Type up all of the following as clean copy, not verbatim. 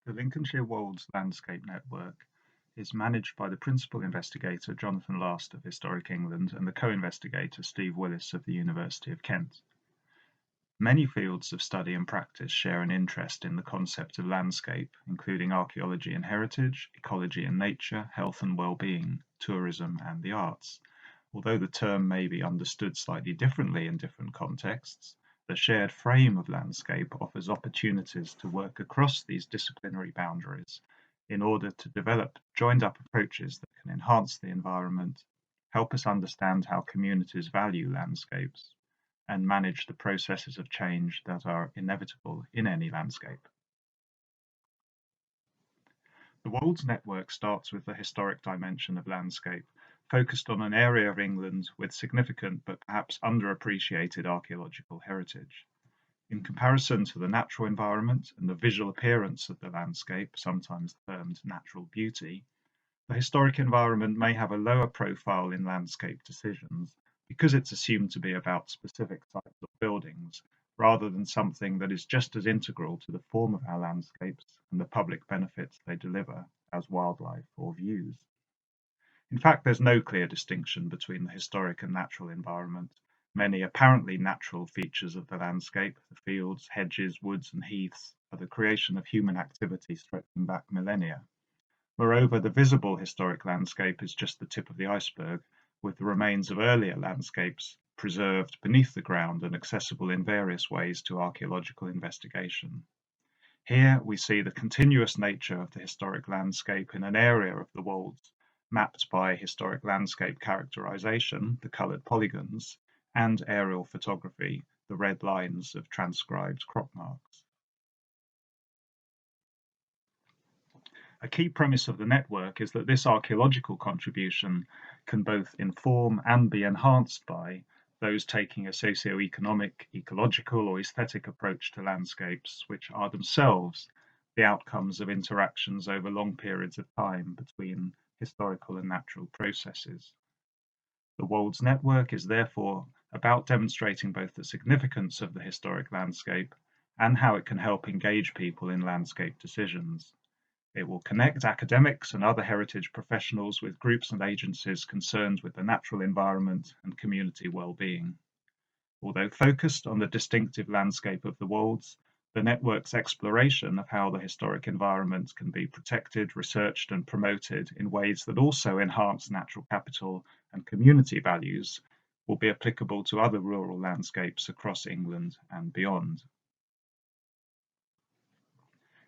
The Lincolnshire Wolds Landscape Network is managed by the principal investigator Jonathan Last of Historic England and the co-investigator Steve Willis of the University of Kent. Many fields of study and practice share an interest in the concept of landscape, including archaeology and heritage, ecology and nature, health and well-being, tourism and the arts. Although the term may be understood slightly differently in different contexts, the shared frame of landscape offers opportunities to work across these disciplinary boundaries in order to develop joined-up approaches that can enhance the environment, help us understand how communities value landscapes, and manage the processes of change that are inevitable in any landscape. The Wolds network starts with the historic dimension of landscape, focused on an area of England with significant but perhaps underappreciated archaeological heritage. In comparison to the natural environment and the visual appearance of the landscape, sometimes termed natural beauty, the historic environment may have a lower profile in landscape decisions because it's assumed to be about specific types of buildings rather than something that is just as integral to the form of our landscapes and the public benefits they deliver as wildlife or views. In fact, there's no clear distinction between the historic and natural environment. Many apparently natural features of the landscape, the fields, hedges, woods, and heaths, are the creation of human activity stretching back millennia. Moreover, the visible historic landscape is just the tip of the iceberg, with the remains of earlier landscapes preserved beneath the ground and accessible in various ways to archaeological investigation. Here we see the continuous nature of the historic landscape in an area of the Wolds, mapped by historic landscape characterization, the coloured polygons, and aerial photography, the red lines of transcribed crop marks. A key premise of the network is that this archaeological contribution can both inform and be enhanced by those taking a socio-economic, ecological, or aesthetic approach to landscapes, which are themselves the outcomes of interactions over long periods of time between historical and natural processes. The Wolds network is therefore about demonstrating both the significance of the historic landscape and how it can help engage people in landscape decisions. It will connect academics and other heritage professionals with groups and agencies concerned with the natural environment and community well-being. Although focused on the distinctive landscape of the Wolds, the network's exploration of how the historic environment can be protected, researched and promoted in ways that also enhance natural capital and community values will be applicable to other rural landscapes across England and beyond.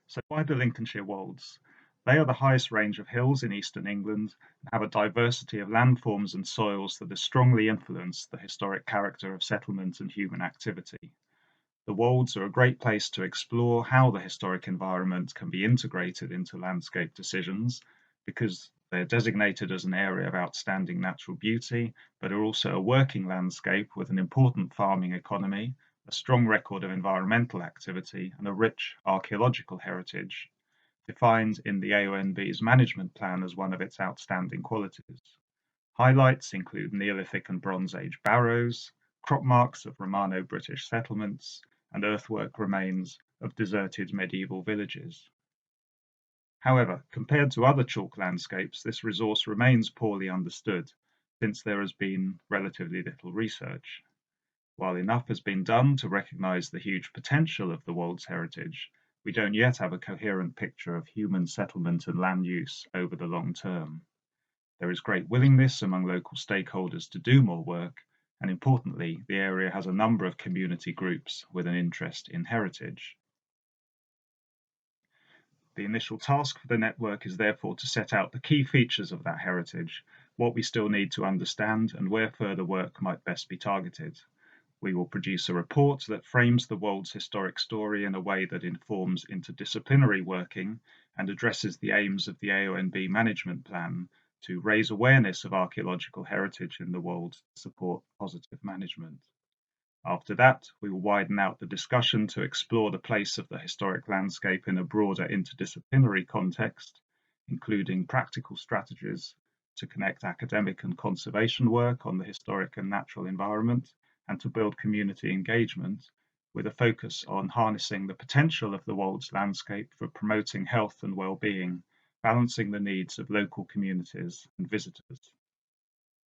So why the Lincolnshire Wolds? They are the highest range of hills in eastern England and have a diversity of landforms and soils that has strongly influenced the historic character of settlement and human activity. The Wolds are a great place to explore how the historic environment can be integrated into landscape decisions because they're designated as an area of outstanding natural beauty, but are also a working landscape with an important farming economy, a strong record of environmental activity, and a rich archaeological heritage, defined in the AONB's management plan as one of its outstanding qualities. Highlights include Neolithic and Bronze Age barrows, crop marks of Romano-British settlements, and earthwork remains of deserted medieval villages. However, compared to other chalk landscapes, this resource remains poorly understood, since there has been relatively little research. While enough has been done to recognise the huge potential of the Wolds heritage, we don't yet have a coherent picture of human settlement and land use over the long term. There is great willingness among local stakeholders to do more work, and importantly, the area has a number of community groups with an interest in heritage. The initial task for the network is therefore to set out the key features of that heritage, what we still need to understand, and where further work might best be targeted. We will produce a report that frames the Wolds historic story in a way that informs interdisciplinary working and addresses the aims of the AONB management plan to raise awareness of archaeological heritage in the Wolds to support positive management. After that, we will widen out the discussion to explore the place of the historic landscape in a broader interdisciplinary context, including practical strategies to connect academic and conservation work on the historic and natural environment, and to build community engagement, with a focus on harnessing the potential of the Wolds landscape for promoting health and well-being, balancing the needs of local communities and visitors.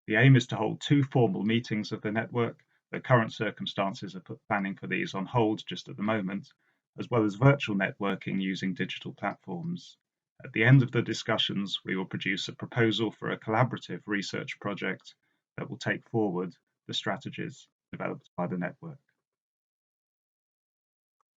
The aim is to hold 2 formal meetings of the network. The current circumstances are planning for these on hold just at the moment, as well as virtual networking using digital platforms. At the end of the discussions, we will produce a proposal for a collaborative research project that will take forward the strategies developed by the network.